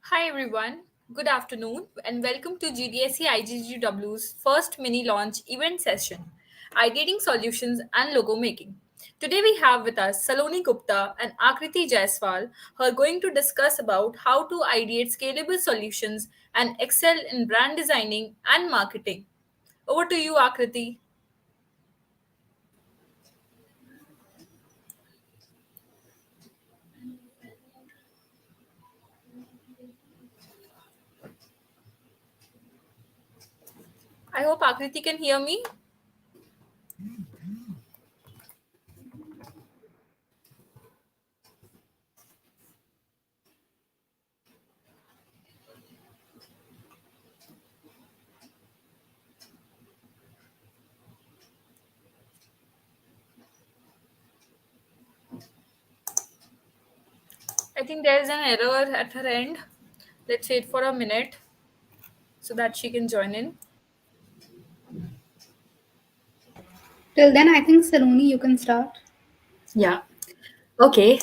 Hi everyone, good afternoon and welcome to GDSC IGDTUW's first mini launch event session, Ideating Solutions and Logo Making. Today we have with us Saloni Gupta and Aakriti Jaiswal who are going to discuss about how to ideate scalable solutions and excel in brand designing and marketing. Over to you, Aakriti. I hope Aakriti can hear me. I think there is an error at her end. Let's wait for a minute so that she can join in. Till then, I think Saloni, you can start. Yeah. Okay.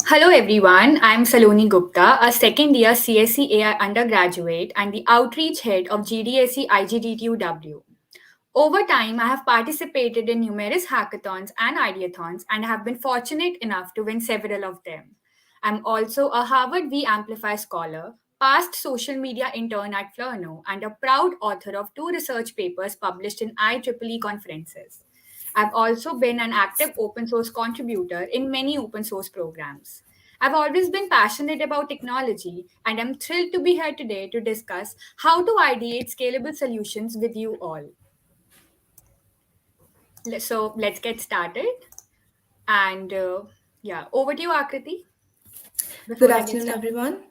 Hello, everyone. I'm Saloni Gupta, a second year CSE AI undergraduate and the outreach head of GDSC IGDTUW. Over time, I have participated in numerous hackathons and ideathons and have been fortunate enough to win several of them. I'm also a Harvard V Amplify scholar, past social media intern at Flerno, and a proud author of two research papers published in IEEE conferences. I've also been an active open source contributor in many open source programs. I've always been passionate about technology, and I'm thrilled to be here today to discuss how to ideate scalable solutions with you all. So let's get started. And yeah, over to you, Akriti, Good before I get afternoon, started. everyone.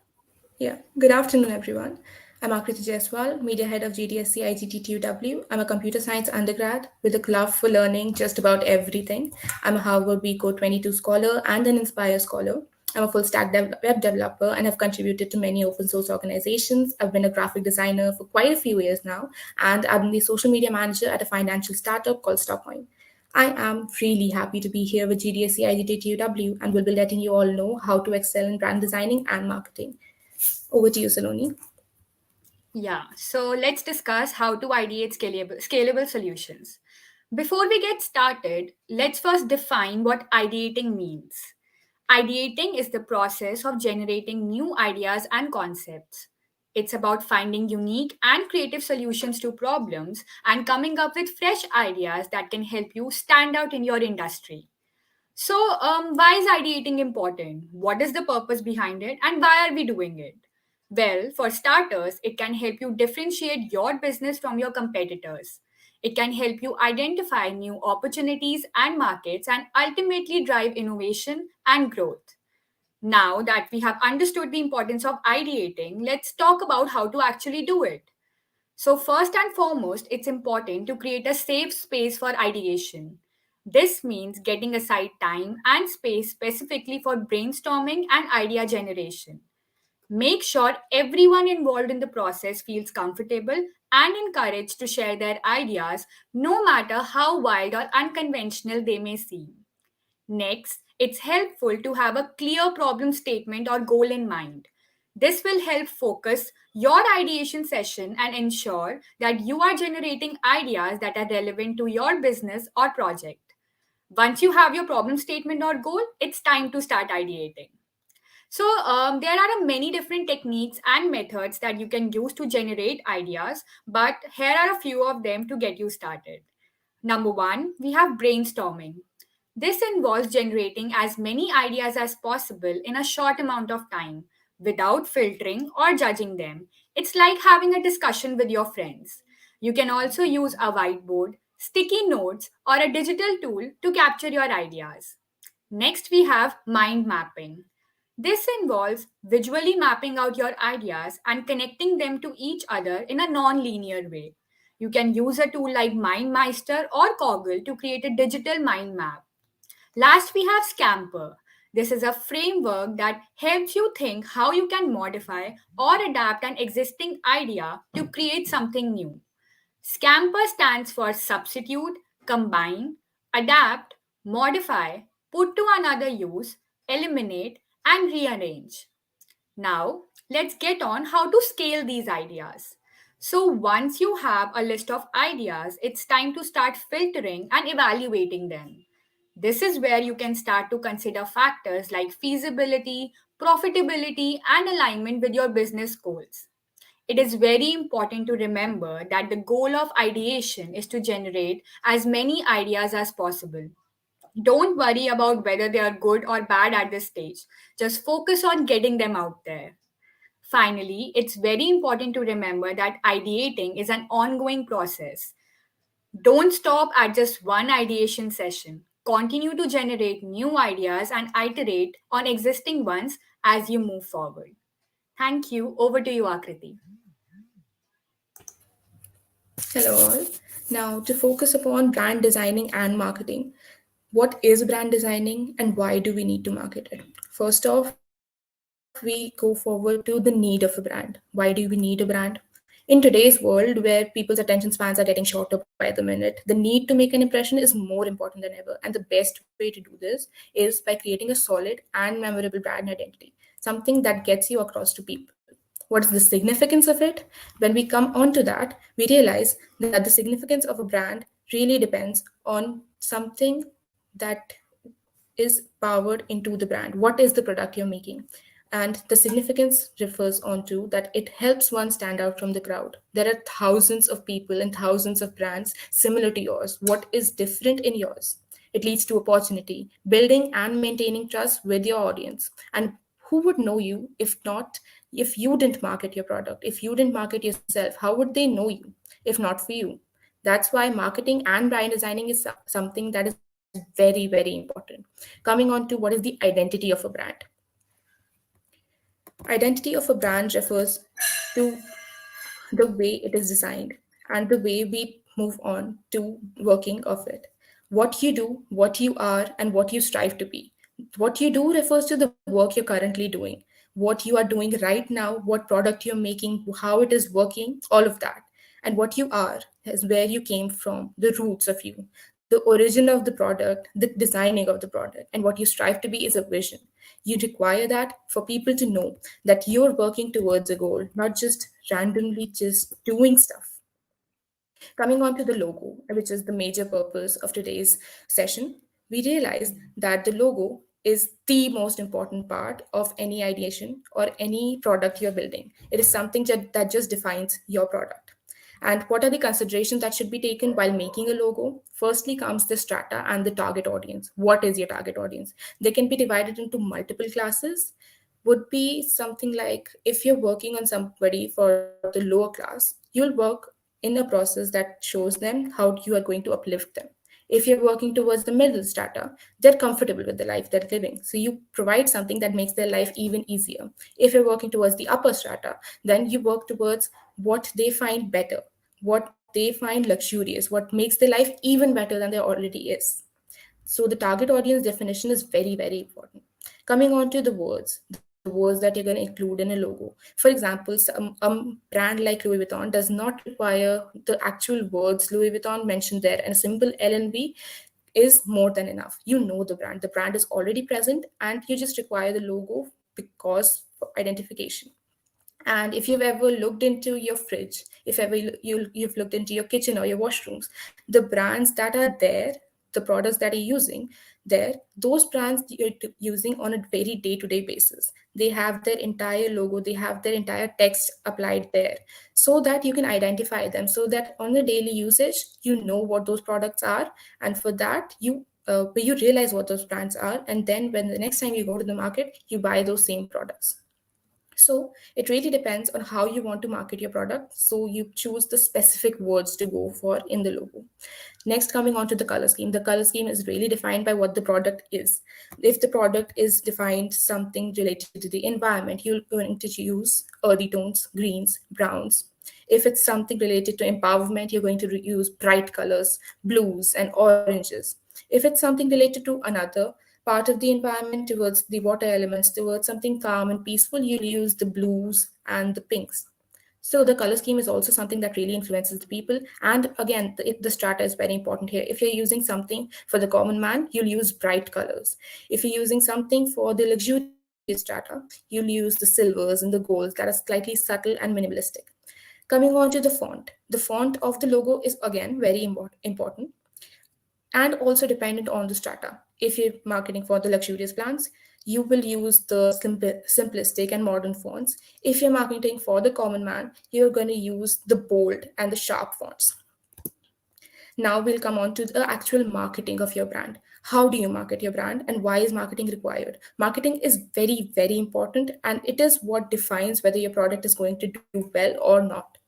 Good afternoon, everyone. I'm Aakriti Jaiswal, Media Head of GDSC IGDTUW. I'm a computer science undergrad with a love for learning just about everything. I'm a Harvard B Code 22 scholar and an Inspire scholar. I'm a full stack web developer and have contributed to many open source organizations. I've been a graphic designer for quite a few years now, and I'm the social media manager at a financial startup called Stockcoin. I am really happy to be here with GDSC IGDTUW and will be letting you all know how to excel in brand designing and marketing. Over to you, Saloni. Yeah, so let's discuss how to ideate scalable solutions. Before we get started, let's first define what ideating means. Ideating is the process of generating new ideas and concepts. It's about finding unique and creative solutions to problems and coming up with fresh ideas that can help you stand out in your industry. So, why is ideating important? What is the purpose behind it, and why are we doing it? Well, for starters, it can help you differentiate your business from your competitors. It can help you identify new opportunities and markets and ultimately drive innovation and growth. Now that we have understood the importance of ideating, let's talk about how to actually do it. So, first and foremost, it's important to create a safe space for ideation. This means getting aside time and space specifically for brainstorming and idea generation. Make sure everyone involved in the process feels comfortable and encouraged to share their ideas, no matter how wild or unconventional they may seem. Next, it's helpful to have a clear problem statement or goal in mind. This will help focus your ideation session and ensure that you are generating ideas that are relevant to your business or project. Once you have your problem statement or goal, it's time to start ideating. So, there are many different techniques and methods that you can use to generate ideas, but here are a few of them to get you started. Number one, we have brainstorming. This involves generating as many ideas as possible in a short amount of time without filtering or judging them. It's like having a discussion with your friends. You can also use a whiteboard, sticky notes, or a digital tool to capture your ideas. Next, we have mind mapping. This involves visually mapping out your ideas and connecting them to each other in a non linear way. You can use a tool like MindMeister or Coggle to create a digital mind map. Last, we have Scamper. This is a framework that helps you think how you can modify or adapt an existing idea to create something new. Scamper stands for substitute, combine, adapt, modify, put to another use, eliminate, and rearrange. Now, Let's get on how to scale these ideas. So, once you have a list of ideas, it's time to start filtering and evaluating them. This is where you can start to consider factors like feasibility, profitability, and alignment with your business goals. It is very important to remember that the goal of ideation is to generate as many ideas as possible. Don't worry about whether they are good or bad at this stage. Just focus on getting them out there. Finally, it's very important to remember that ideating is an ongoing process. Don't stop at just one ideation session. Continue to generate new ideas and iterate on existing ones as you move forward. Thank you. Over to you, Akriti. Hello all. Now, to focus upon brand designing and marketing, what is brand designing and why do we need to market it? First off, we go forward to the need of a brand. Why do we need a brand? In today's world, where people's attention spans are getting shorter by the minute, the need to make an impression is more important than ever. And the best way to do this is by creating a solid and memorable brand identity, something that gets you across to people. What is the significance of it? When we come on to that, we realize that the significance of a brand really depends on something that is powered into the brand. What is the product you're making? And the significance refers on to that it helps one stand out from the crowd. There are thousands of people and thousands of brands similar to yours. What is different in yours? It leads to opportunity, building and maintaining trust with your audience. And who would know you if not, if you didn't market your product, if you didn't market yourself? How would they know you if not for you? That's why marketing and brand designing is something that is very, very important. Coming on to what is the identity of a brand. Identity of a brand refers to the way it is designed and the way we move on to working of it. What you do, what you are, and what you strive to be. What you do refers to the work you're currently doing, what you are doing right now, what product you're making, how it is working, all of that. And what you are is where you came from, the roots of you, the origin of the product, the designing of the product, and what you strive to be is a vision. You require that for people to know that you're working towards a goal, not just randomly just doing stuff. Coming on to the logo, which is the major purpose of today's session, we realize that the logo is the most important part of any ideation or any product you're building. It is something that just defines your product. And what are the considerations that should be taken while making a logo? Firstly comes the strata and the target audience. What is your target audience? They can be divided into multiple classes. Would be something like if you're working on somebody for the lower class, you'll work in a process that shows them how you are going to uplift them. If you're working towards the middle strata, they're comfortable with the life they're living. So you provide something that makes their life even easier. If you're working towards the upper strata, then you work towards what they find better, what they find luxurious, what makes their life even better than there already is. So the target audience definition is very, very important. Coming on to the words that you're going to include in a logo. For example, a brand like Louis Vuitton does not require the actual words Louis Vuitton mentioned there, and a simple LNB is more than enough. You know the brand. The brand is already present, and you just require the logo because for identification. And if you've ever looked into your fridge, if ever you've looked into your kitchen or your washrooms, the brands that are there, the products that you're using there, those brands you're using on a very day-to-day basis. They have their entire logo, they have their entire text applied there so that you can identify them, so that on the daily usage, you know what those products are. And for that, you realize what those brands are. And then when the next time you go to the market, you buy those same products. So it really depends on how you want to market your product. So you choose the specific words to go for in the logo. Next, coming on to the color scheme. The color scheme is really defined by what the product is. If the product is defined something related to the environment, you're going to use earthy tones, greens, browns. If it's something related to empowerment, you're going to use bright colors, blues and oranges. If it's something related to another part of the environment, towards the water elements, towards something calm and peaceful, you'll use the blues and the pinks. So the color scheme is also something that really influences the people. And again, the strata is very important here. If you're using something for the common man, you'll use bright colors. If you're using something for the luxurious person, strata, you'll use the silvers and the golds that are slightly subtle and minimalistic. Coming on to the font of the logo is again very important and also dependent on the strata. If you're marketing for the luxurious plans, you will use the simplistic and modern fonts. If you're marketing for the common man, you're going to use the bold and the sharp fonts. Now we'll come on to the actual marketing of your brand. How do you market your brand and why is marketing required? Marketing is very, very important and it is what defines whether your product is going to do well or not.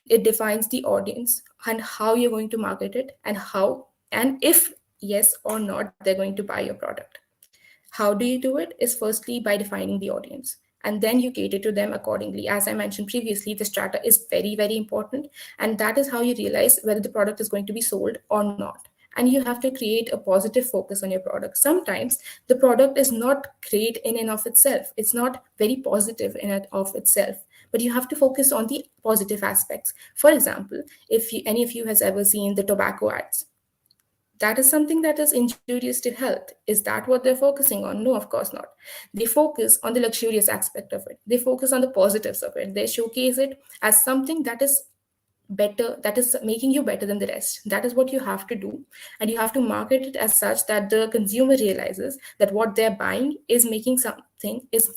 It defines the audience and how you're going to market it and how and if yes or not they're going to buy your product. How do you do it? Is firstly by defining the audience and then you cater to them accordingly. As I mentioned previously, the strata is very, very important, and that is how you realize whether the product is going to be sold or not. And you have to create a positive focus on your product. Sometimes the product is not great in and of itself, it's not very positive in and of itself, but you have to focus on the positive aspects. For example, if any of you has ever seen the tobacco ads, that is something that is injurious to health. Is that what they're focusing on? No, of course not. They focus on the luxurious aspect of it. They focus on the positives of it. They showcase it as something that is better, that is making you better than the rest. That is what you have to do, and you have to market it as such that the consumer realizes that what they're buying is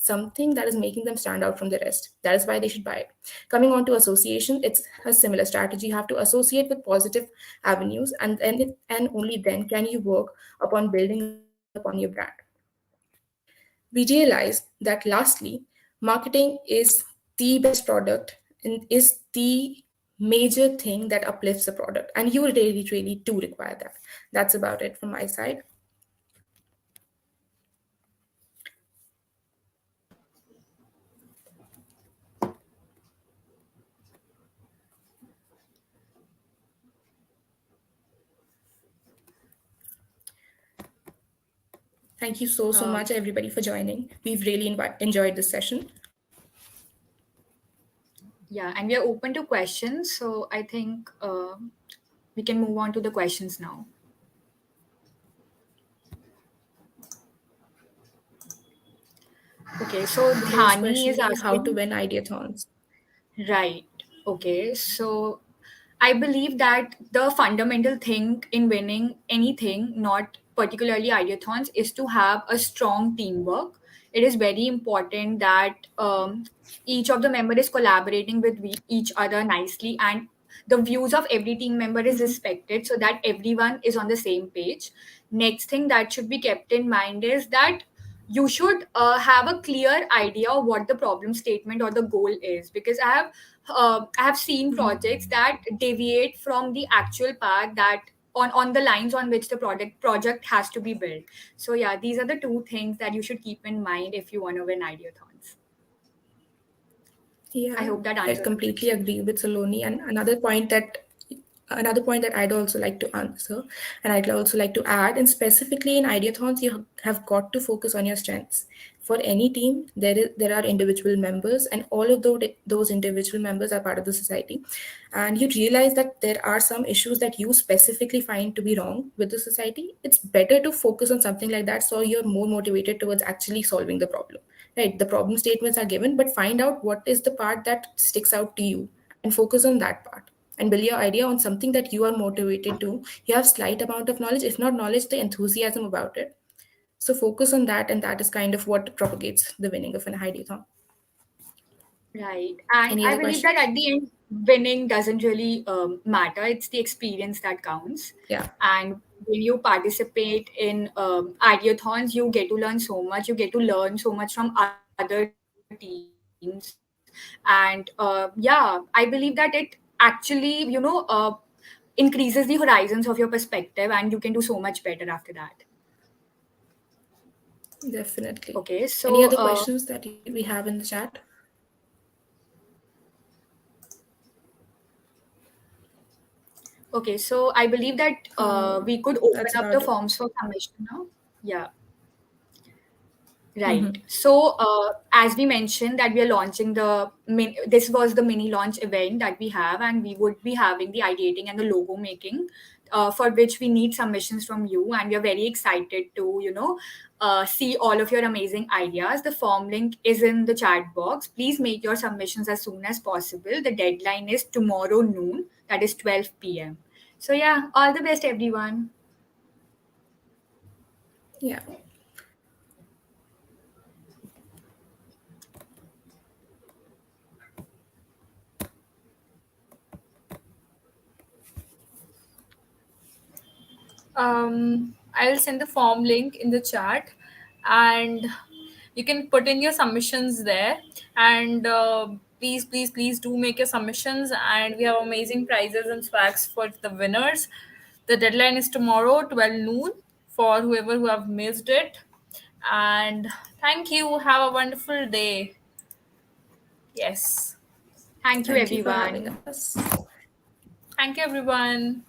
something that is making them stand out from the rest. That is why they should buy it. Coming on to association, it's a similar strategy. You have to associate with positive avenues, and only then can you work upon building upon your brand. We realize that lastly, marketing is the best product and is the major thing that uplifts the product, and you really, really do require that. That's about it from my side. Thank you so much everybody for joining. We've really enjoyed this session. Yeah, and we are open to questions. So I think we can move on to the questions now. Okay, so The first Dhani question is being how to asking. win ideathons. Right. Okay. So I believe that the fundamental thing in winning anything, not particularly ideathons, is to have a strong teamwork. It is very important that each of the member is collaborating with each other nicely, and the views of every team member is respected so that everyone is on the same page. Next thing that should be kept in mind is that you should have a clear idea of what the problem statement or the goal is, because I have seen projects that deviate from the actual path that on the lines on which the project has to be built. So yeah, these are the two things that you should keep in mind if you want to win ideathons. Yeah, I hope that I answers the completely question. agree with Saloni. And another point that I'd also like to answer, and I'd also like to add, and specifically in ideathons, you have got to focus on your strengths. For any team, there are individual members, and all of those individual members are part of the society. And you realize that there are some issues that you specifically find to be wrong with the society. It's better to focus on something like that, so you're more motivated towards actually solving the problem. Right? The problem statements are given, but find out what is the part that sticks out to you, and focus on that part and build your idea on something that you are motivated to. You have slight amount of knowledge, if not knowledge, the enthusiasm about it. So focus on that, and that is kind of what propagates the winning of an ideathon. Right. And Any I other believe that questions? at the end, winning doesn't really matter. It's the experience that counts. Yeah, And when you participate in ideathons, you get to learn so much. You get to learn so much from other teams. And yeah, I believe that it actually, increases the horizons of your perspective, and you can do so much better after that. definitely. Okay. Any So other questions that we have in the chat? okay, so I believe that we could open That's up the about it. forms for submission now. Yeah. Mm-hmm. Right. So, as we mentioned that we are launching this was the mini launch event that we have, and we would be having the ideating and the logo making. for which we need submissions from you, and we are very excited to see all of your amazing ideas. The form link is in the chat box. Please make your submissions as soon as possible. The deadline is tomorrow noon, that is 12 p.m. So yeah, all the best everyone. Yeah. I'll send the form link in the chat, and you can put in your submissions there. And please do make your submissions. And we have amazing prizes and swags for the winners. The deadline is tomorrow, 12 noon, for whoever who have missed it. And thank you. Have a wonderful day. Yes. Thank you Thank you for having everyone. us. Thank you, everyone.